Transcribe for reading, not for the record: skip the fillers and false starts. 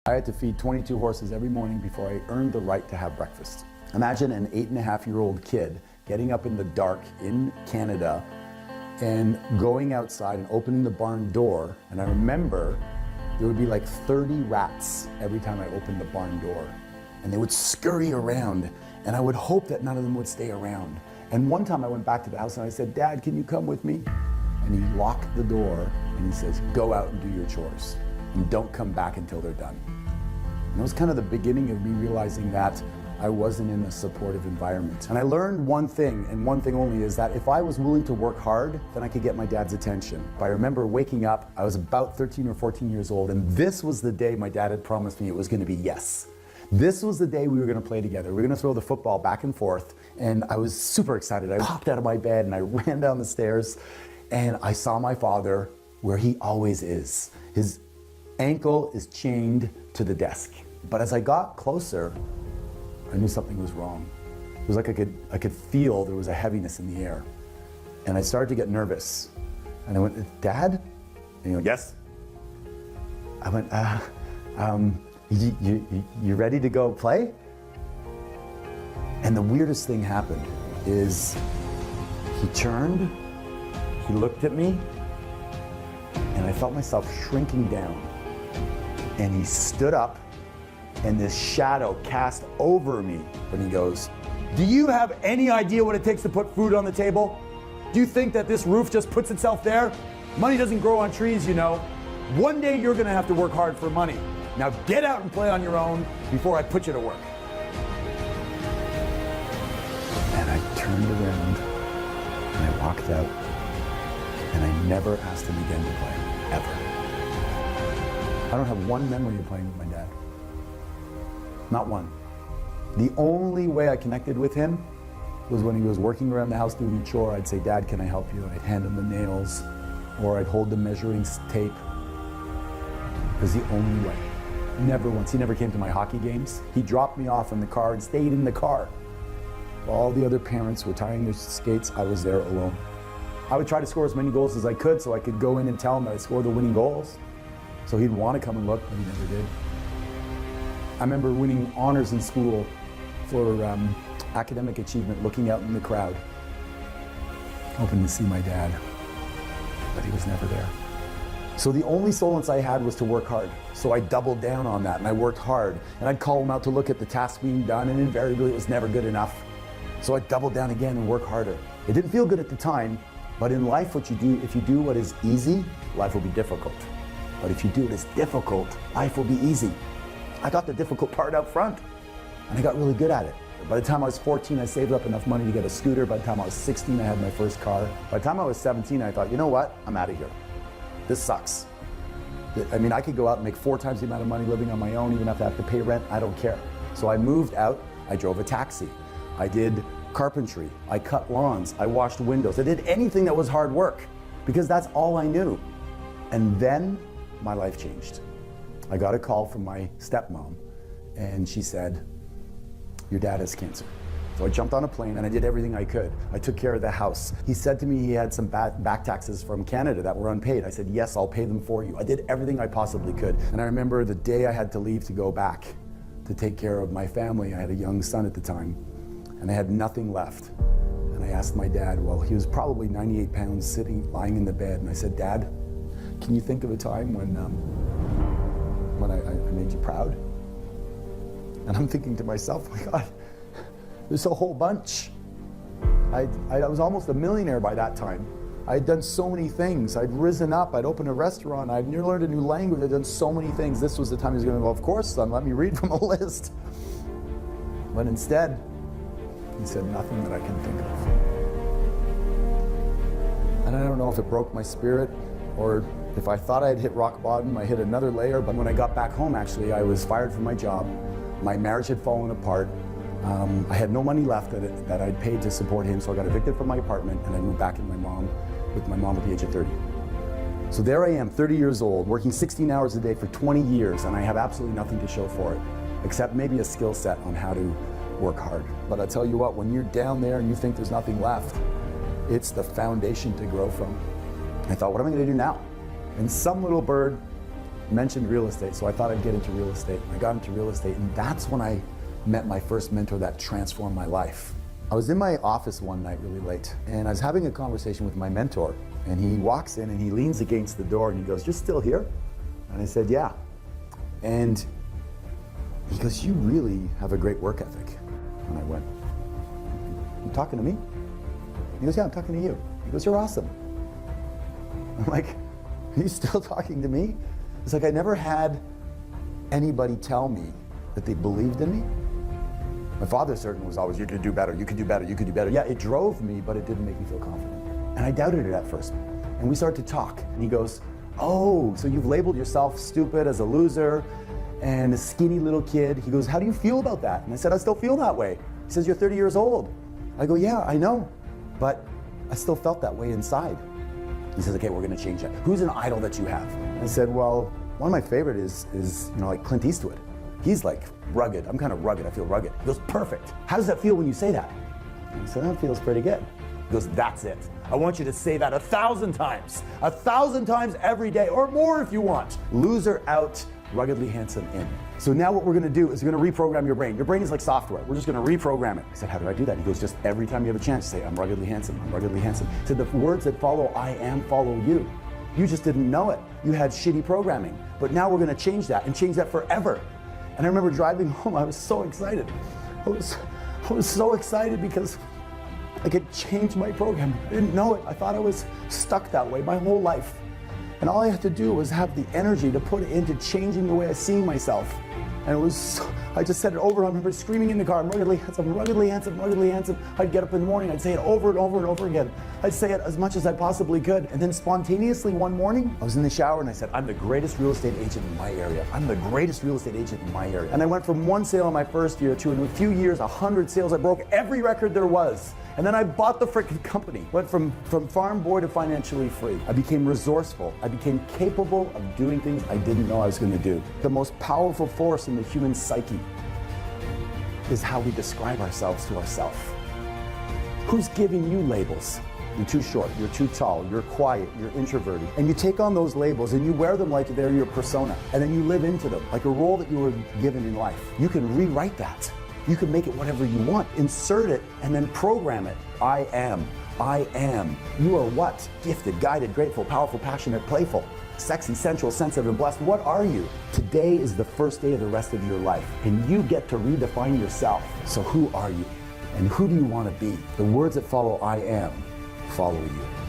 I had to feed 22 horses every morning before I earned the right to have breakfast. Imagine an 8.5-year-old kid getting up in the dark in Canada and going outside and opening the barn door. And I remember there would be like 30 rats every time I opened the barn door. And they would scurry around, and I would hope that none of them would stay around. And one time I went back to the house and I said, "Dad, can you come with me?" And he locked the door and he says, "Go out and do your chores and don't come back until they're done." And it was kind of the beginning of me realizing that I wasn't in a supportive environment. And I learned one thing, and one thing only, is that if I was willing to work hard, then I could get my dad's attention. I remember waking up, I was about 13 or 14 years old, and this was the day my dad had promised me it was gonna be yes. This was the day we were gonna play together. We were gonna throw the football back and forth, and I was super excited. I popped out of my bed and I ran down the stairs, and I saw my father where he always is. His ankle is chained to the desk. But as I got closer, I knew something was wrong. It was like I could feel there was a heaviness in the air. And I started to get nervous. And I went, "Dad?" And he went, "Yes." I went, you ready to go play?" And the weirdest thing happened is he turned, he looked at me, and I felt myself shrinking down. And he stood up, and this shadow cast over me. And he goes, "Do you have any idea what it takes to put food on the table? Do you think that this roof just puts itself there? Money doesn't grow on trees, you know. One day you're gonna have to work hard for money. Now get out and play on your own before I put you to work." And I turned around and I walked out, and I never asked him again to play, ever. I don't have one memory of playing with my dad. Not one. The only way I connected with him was when he was working around the house doing a chore. I'd say, "Dad, can I help you?" And I'd hand him the nails, or I'd hold the measuring tape. It was the only way. Never once. He never came to my hockey games. He dropped me off in the car and stayed in the car. While all the other parents were tying their skates, I was there alone. I would try to score as many goals as I could so I could go in and tell him that I scored the winning goals. So he'd want to come and look, but he never did. I remember winning honors in school for academic achievement, looking out in the crowd, hoping to see my dad, but he was never there. So the only solace I had was to work hard. So I doubled down on that, and I worked hard, and I'd call him out to look at the task being done, and invariably it was never good enough. So I doubled down again and worked harder. It didn't feel good at the time, but in life, what you do, if you do what is easy, life will be difficult. But if you do what is difficult, life will be easy. I got the difficult part out front, and I got really good at it. By the time I was 14, I saved up enough money to get a scooter. By the time I was 16, I had my first car. By the time I was 17, I thought, you know what? I'm out of here. This sucks. I mean, I could go out and make 4 times the amount of money living on my own, even if I have to pay rent. I don't care. So I moved out. I drove a taxi. I did carpentry. I cut lawns. I washed windows. I did anything that was hard work because that's all I knew. And then my life changed. I got a call from my stepmom, and she said, "Your dad has cancer." So I jumped on a plane and I did everything I could. I took care of the house. He said to me he had some back taxes from Canada that were unpaid. I said, "Yes, I'll pay them for you." I did everything I possibly could. And I remember the day I had to leave to go back to take care of my family. I had a young son at the time, and I had nothing left. And I asked my dad, well, he was probably 98 pounds lying in the bed. And I said, "Dad, can you think of a time when I made you proud?" And I'm thinking to myself, my God, there's a whole bunch. I was almost a millionaire by that time. I had done so many things. I'd risen up, I'd opened a restaurant, I'd learned a new language, I'd done so many things. This was the time he was going to go, "Of course, son, let me read from a list." But instead, he said nothing that I can think of. And I don't know if it broke my spirit or if I thought I had hit rock bottom. I hit another layer, but when I got back home, actually, I was fired from my job. My marriage had fallen apart. I had no money left that I'd paid to support him, so I got evicted from my apartment, and I moved back with my mom at the age of 30. So there I am, 30 years old, working 16 hours a day for 20 years, and I have absolutely nothing to show for it, except maybe a skill set on how to work hard. But I tell you what, when you're down there and you think there's nothing left, it's the foundation to grow from. I thought, what am I going to do now? And some little bird mentioned real estate, so I thought I'd get into real estate. I got into real estate, and that's when I met my first mentor that transformed my life. I was in my office one night really late, and I was having a conversation with my mentor, and he walks in and he leans against the door and he goes, "You're still here?" And I said, "Yeah." And he goes, "You really have a great work ethic." And I went, "You talking to me?" He goes, "Yeah, I'm talking to you." He goes, "You're awesome." I'm like, "Are you still talking to me?" It's like I never had anybody tell me that they believed in me. My father certainly was always, "You could do better, you could do better, you could do better." Yeah, it drove me, but it didn't make me feel confident. And I doubted it at first. And we started to talk, and he goes, "Oh, so you've labeled yourself stupid, as a loser, and a skinny little kid." He goes, "How do you feel about that?" And I said, "I still feel that way." He says, "You're 30 years old." I go, "Yeah, I know, but I still felt that way inside." He says, "Okay, we're gonna change that. Who's an idol that you have?" I said, "Well, one of my favorite is like Clint Eastwood. He's like rugged. I'm kind of rugged. I feel rugged." He goes, "Perfect. How does that feel when you say that?" I said, "That feels pretty good." He goes, "That's it. I want you to say that 1,000 times. 1,000 times every day, or more if you want. Loser out, ruggedly handsome in." So now what we're gonna do is we're gonna reprogram your brain. Your brain is like software. We're just gonna reprogram it. I said, "How do I do that?" He goes, "Just every time you have a chance, say, 'I'm ruggedly handsome, I'm ruggedly handsome.'" He said, "The words that follow I am follow you. You just didn't know it. You had shitty programming. But now we're gonna change that and change that forever." And I remember driving home, I was so excited. I was so excited because I could change my program. I didn't know it. I thought I was stuck that way my whole life. And all I had to do was have the energy to put it into changing the way I see myself. And it was, I just said it over. I remember screaming in the car, "I'm ruggedly handsome, ruggedly handsome, ruggedly handsome." I'd get up in the morning, I'd say it over and over and over again. I'd say it as much as I possibly could. And then spontaneously one morning, I was in the shower and I said, "I'm the greatest real estate agent in my area. I'm the greatest real estate agent in my area." And I went from one sale in my first year to, in a few years, 100 sales. I broke every record there was. And then I bought the freaking company. Went from farm boy to financially free. I became resourceful. I became capable of doing things I didn't know I was gonna do. The most powerful force in the human psyche is how we describe ourselves to ourselves. Who's giving you labels? You're too short, you're too tall, you're quiet, you're introverted. And you take on those labels and you wear them like they're your persona. And then you live into them, like a role that you were given in life. You can rewrite that. You can make it whatever you want, insert it, and then program it. I am. You are what? Gifted, guided, grateful, powerful, passionate, playful, sexy, sensual, sensitive, and blessed. What are you? Today is the first day of the rest of your life, and you get to redefine yourself. So who are you? And who do you want to be? The words that follow I am follow you.